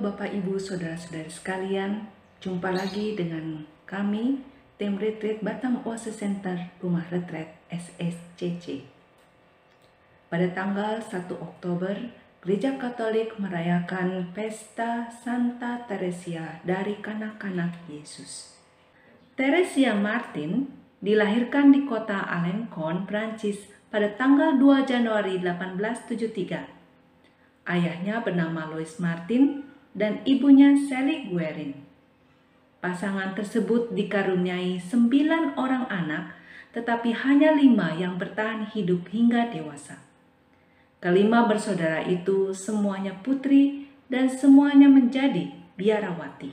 Bapak Ibu Saudara-saudari sekalian, jumpa lagi dengan kami tim Retreat Batam Oasis Center Rumah Retreat SSCC. Pada tanggal 1 Oktober, Gereja Katolik merayakan Pesta Santa Teresia dari Kanak-kanak Yesus. Teresia Martin dilahirkan di kota Alençon, Prancis pada tanggal 2 Januari 1873. Ayahnya bernama Louis Martin dan ibunya Sally Guerin. Pasangan tersebut dikaruniai 9 orang anak, tetapi hanya 5 yang bertahan hidup hingga dewasa. Kelima bersaudara itu semuanya putri dan semuanya menjadi biarawati.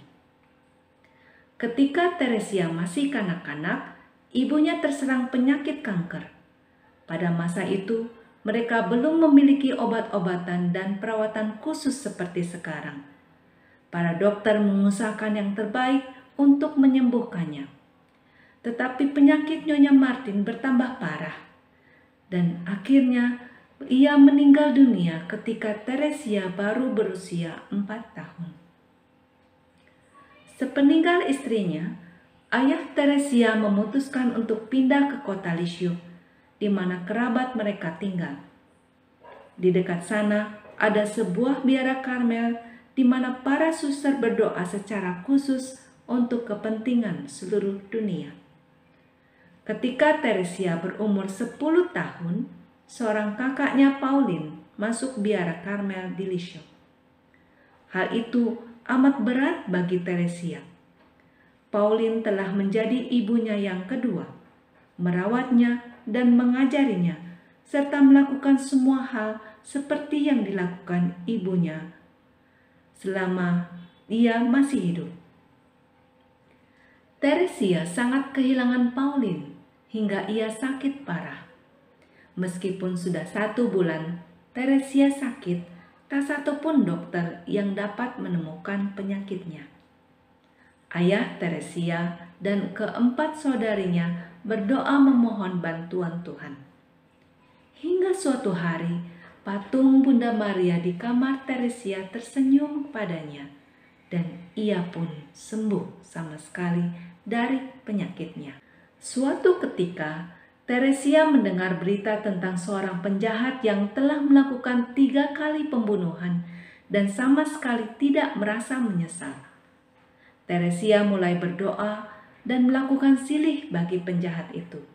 Ketika Teresia masih kanak-kanak, ibunya terserang penyakit kanker. Pada masa itu, mereka belum memiliki obat-obatan dan perawatan khusus seperti sekarang. Para dokter mengusahakan yang terbaik untuk menyembuhkannya. Tetapi penyakit Nyonya Martin bertambah parah. Dan akhirnya ia meninggal dunia ketika Teresia baru berusia 4 tahun. Sepeninggal istrinya, ayah Teresia memutuskan untuk pindah ke kota Lisieux, di mana kerabat mereka tinggal. Di dekat sana ada sebuah biara Karmel di mana para suster berdoa secara khusus untuk kepentingan seluruh dunia. Ketika Teresia berumur 10 tahun, seorang kakaknya Pauline masuk biara Karmel di Lisieux. Hal itu amat berat bagi Teresia. Pauline telah menjadi ibunya yang kedua, merawatnya dan mengajarinya, serta melakukan semua hal seperti yang dilakukan ibunya selama ia masih hidup. Teresia sangat kehilangan Pauline hingga ia sakit parah. Meskipun sudah 1 bulan Teresia sakit, tak satupun dokter yang dapat menemukan penyakitnya. Ayah Teresia dan keempat saudarinya berdoa memohon bantuan Tuhan. Hingga suatu hari, patung Bunda Maria di kamar Teresia tersenyum kepadanya, dan ia pun sembuh sama sekali dari penyakitnya. Suatu ketika, Teresia mendengar berita tentang seorang penjahat yang telah melakukan 3 kali pembunuhan dan sama sekali tidak merasa menyesal. Teresia mulai berdoa dan melakukan silih bagi penjahat itu,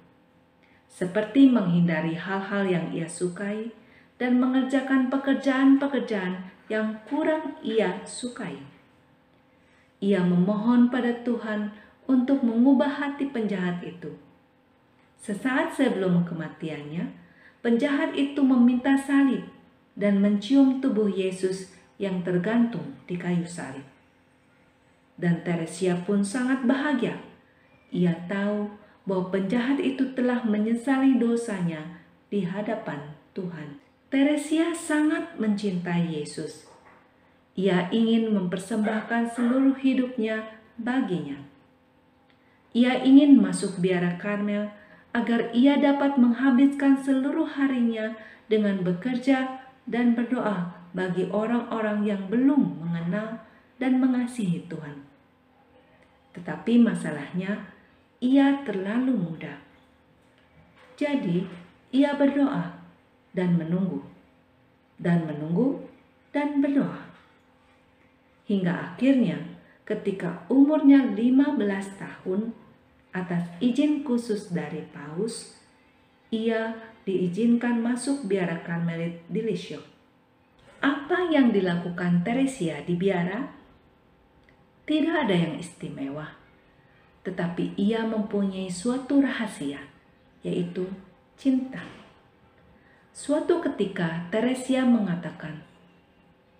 seperti menghindari hal-hal yang ia sukai dan mengerjakan pekerjaan-pekerjaan yang kurang ia sukai. Ia memohon pada Tuhan untuk mengubah hati penjahat itu. Sesaat sebelum kematiannya, penjahat itu meminta salib dan mencium tubuh Yesus yang tergantung di kayu salib. Dan Teresia pun sangat bahagia. Ia tahu bahwa penjahat itu telah menyesali dosanya di hadapan Tuhan. Teresia sangat mencintai Yesus. Ia ingin mempersembahkan seluruh hidupnya baginya. Ia ingin masuk biara Karmel agar ia dapat menghabiskan seluruh harinya dengan bekerja dan berdoa bagi orang-orang yang belum mengenal dan mengasihi Tuhan. Tetapi masalahnya, ia terlalu muda. Jadi, ia berdoa dan menunggu, dan menunggu, dan berdoa. Hingga akhirnya, ketika umurnya 15 tahun, atas izin khusus dari Paus, ia diizinkan masuk biara Karmelit di Lisieux. Apa yang dilakukan Teresia di biara? Tidak ada yang istimewa, tetapi ia mempunyai suatu rahasia, yaitu cinta. Suatu ketika Teresia mengatakan,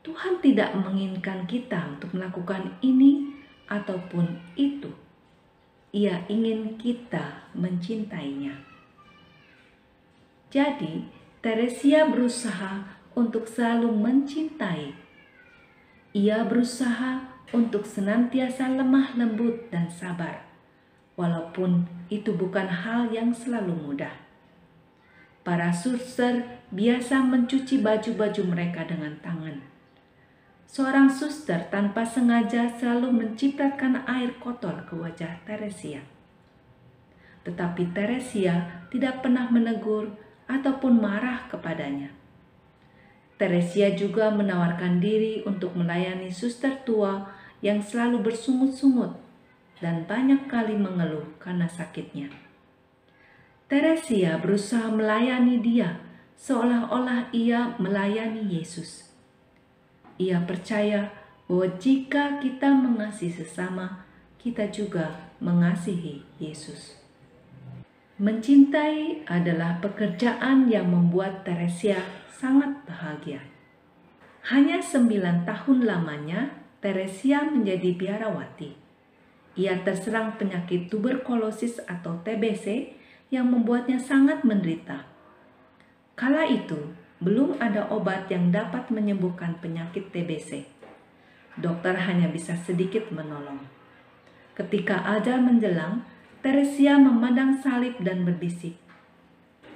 Tuhan tidak menginginkan kita untuk melakukan ini ataupun itu. Ia ingin kita mencintainya. Jadi, Teresia berusaha untuk selalu mencintai. Ia berusaha untuk senantiasa lemah lembut dan sabar, walaupun itu bukan hal yang selalu mudah. Para suster biasa mencuci baju-baju mereka dengan tangan. seorang suster tanpa sengaja selalu mencipratkan air kotor ke wajah Teresia. Tetapi Teresia tidak pernah menegur ataupun marah kepadanya. Teresia juga menawarkan diri untuk melayani suster tua yang selalu bersungut-sungut dan banyak kali mengeluh karena sakitnya. Teresia berusaha melayani dia seolah-olah ia melayani Yesus. Ia percaya bahwa jika kita mengasihi sesama, kita juga mengasihi Yesus. Mencintai adalah pekerjaan yang membuat Teresia sangat bahagia. Hanya 9 tahun lamanya, Teresia menjadi biarawati. Ia terserang penyakit tuberkulosis atau TBC yang membuatnya sangat menderita. Kala itu, belum ada obat yang dapat menyembuhkan penyakit TBC. Dokter hanya bisa sedikit menolong. Ketika ajal menjelang, Teresia memandang salib dan berbisik,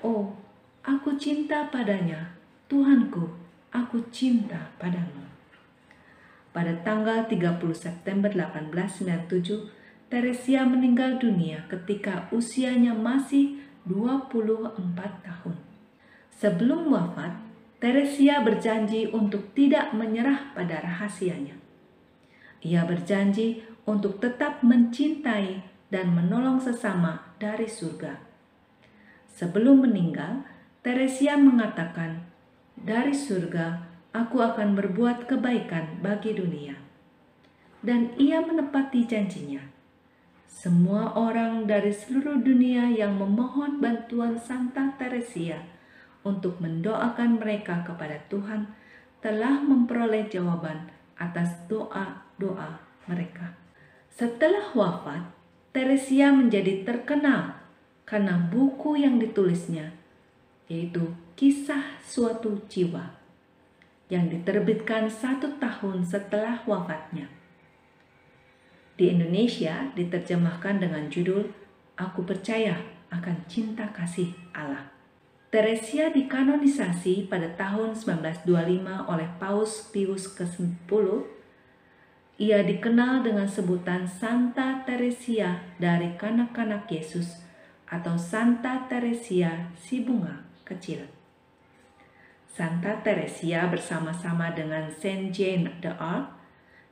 "Oh, aku cinta padanya, Tuhanku, aku cinta padamu." Pada tanggal 30 September 1897, Teresia meninggal dunia ketika usianya masih 24 tahun. Sebelum wafat, Teresia berjanji untuk tidak menyerah pada rahasianya. Ia berjanji untuk tetap mencintai dan menolong sesama dari surga. Sebelum meninggal, Teresia mengatakan, "Dari surga, aku akan berbuat kebaikan bagi dunia." Dan ia menepati janjinya. Semua orang dari seluruh dunia yang memohon bantuan Santa Teresia untuk mendoakan mereka kepada Tuhan telah memperoleh jawaban atas doa-doa mereka. Setelah wafat, Teresia menjadi terkenal karena buku yang ditulisnya, yaitu Kisah Suatu Jiwa, yang diterbitkan 1 tahun setelah wafatnya. Di Indonesia diterjemahkan dengan judul Aku Percaya Akan Cinta Kasih Allah. Teresia dikanonisasi pada tahun 1925 oleh Paus Pius ke-10. Ia dikenal dengan sebutan Santa Teresia dari Kanak-kanak Yesus atau Santa Teresia si bunga kecil. Santa Teresia bersama-sama dengan Saint Jeanne d'Arc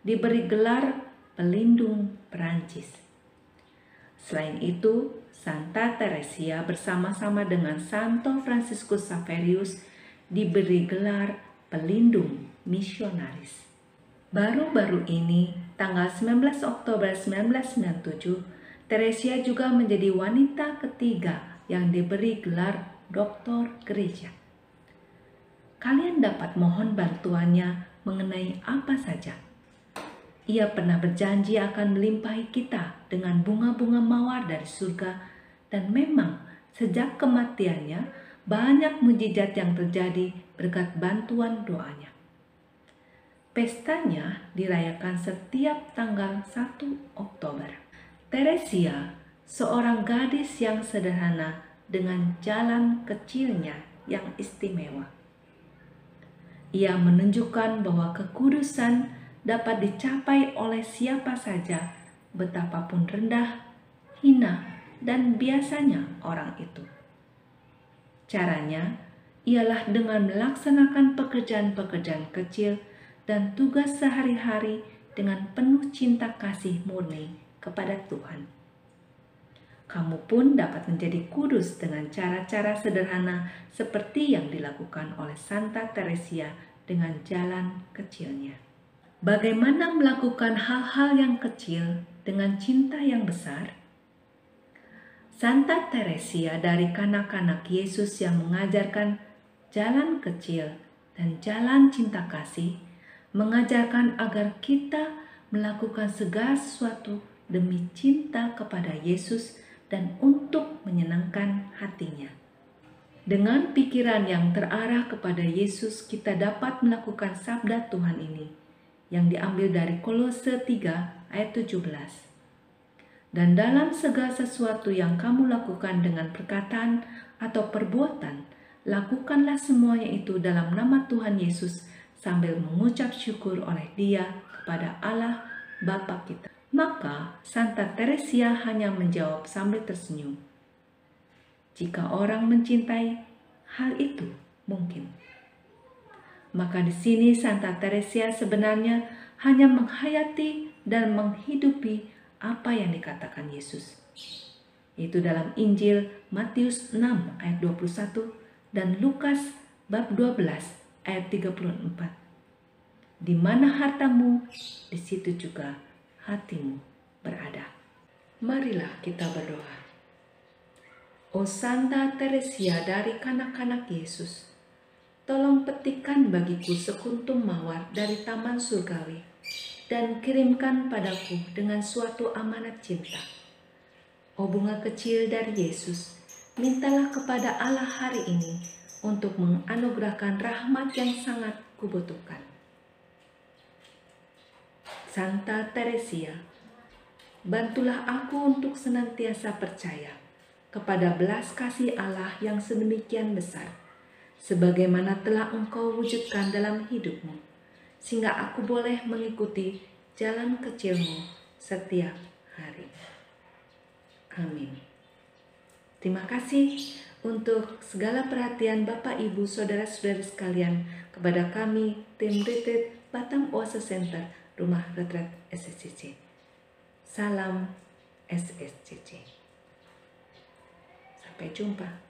diberi gelar pelindung Perancis. Selain itu, Santa Teresia bersama-sama dengan Santo Fransiskus Xaverius diberi gelar pelindung misionaris. Baru-baru ini, tanggal 19 Oktober 1997, Teresia juga menjadi wanita ketiga yang diberi gelar Doktor Gereja. Kalian dapat mohon bantuannya mengenai apa saja. Ia pernah berjanji akan melimpahi kita dengan bunga-bunga mawar dari surga, dan memang sejak kematiannya banyak mujizat yang terjadi berkat bantuan doanya. Pestanya dirayakan setiap tanggal 1 Oktober. Teresia, seorang gadis yang sederhana dengan jalan kecilnya yang istimewa. Ia menunjukkan bahwa kekudusan dapat dicapai oleh siapa saja, betapapun rendah, hina, dan biasanya orang itu. Caranya ialah dengan melaksanakan pekerjaan-pekerjaan kecil dan tugas sehari-hari dengan penuh cinta kasih murni kepada Tuhan. Kamu pun dapat menjadi kudus dengan cara-cara sederhana seperti yang dilakukan oleh Santa Teresia dengan jalan kecilnya. Bagaimana melakukan hal-hal yang kecil dengan cinta yang besar? Santa Teresia dari Kanak-kanak Yesus yang mengajarkan jalan kecil dan jalan cinta kasih mengajarkan agar kita melakukan segala sesuatu demi cinta kepada Yesus dan untuk menyenangkan hatinya. Dengan pikiran yang terarah kepada Yesus, kita dapat melakukan sabda Tuhan ini yang diambil dari Kolose 3 ayat 17. Dan dalam segala sesuatu yang kamu lakukan dengan perkataan atau perbuatan, lakukanlah semuanya itu dalam nama Tuhan Yesus sambil mengucap syukur oleh Dia kepada Allah Bapa kita. Maka Santa Teresia hanya menjawab sambil tersenyum. Jika orang mencintai, hal itu mungkin. Maka di sini Santa Teresia sebenarnya hanya menghayati dan menghidupi apa yang dikatakan Yesus. Itu dalam Injil Matius 6 ayat 21 dan Lukas bab 12 ayat 34. Di mana hartamu, di situ juga hatimu berada. Marilah kita berdoa. O Santa Teresia dari kanak-kanak Yesus, tolong petikkan bagiku sekuntum mawar dari taman surgawi dan kirimkan padaku dengan suatu amanat cinta. O bunga kecil dari Yesus, mintalah kepada Allah hari ini untuk menganugerahkan rahmat yang sangat kubutuhkan. Santa Teresia, bantulah aku untuk senantiasa percaya kepada belas kasih Allah yang sedemikian besar, sebagaimana telah Engkau wujudkan dalam hidupmu, sehingga aku boleh mengikuti jalan kecilmu setiap hari. Amin. Terima kasih untuk segala perhatian Bapak, Ibu, Saudara-saudari sekalian kepada kami, tim Retreat Batam Oase Center, Rumah Retreat SSCC. Salam SSCC. Sampai jumpa.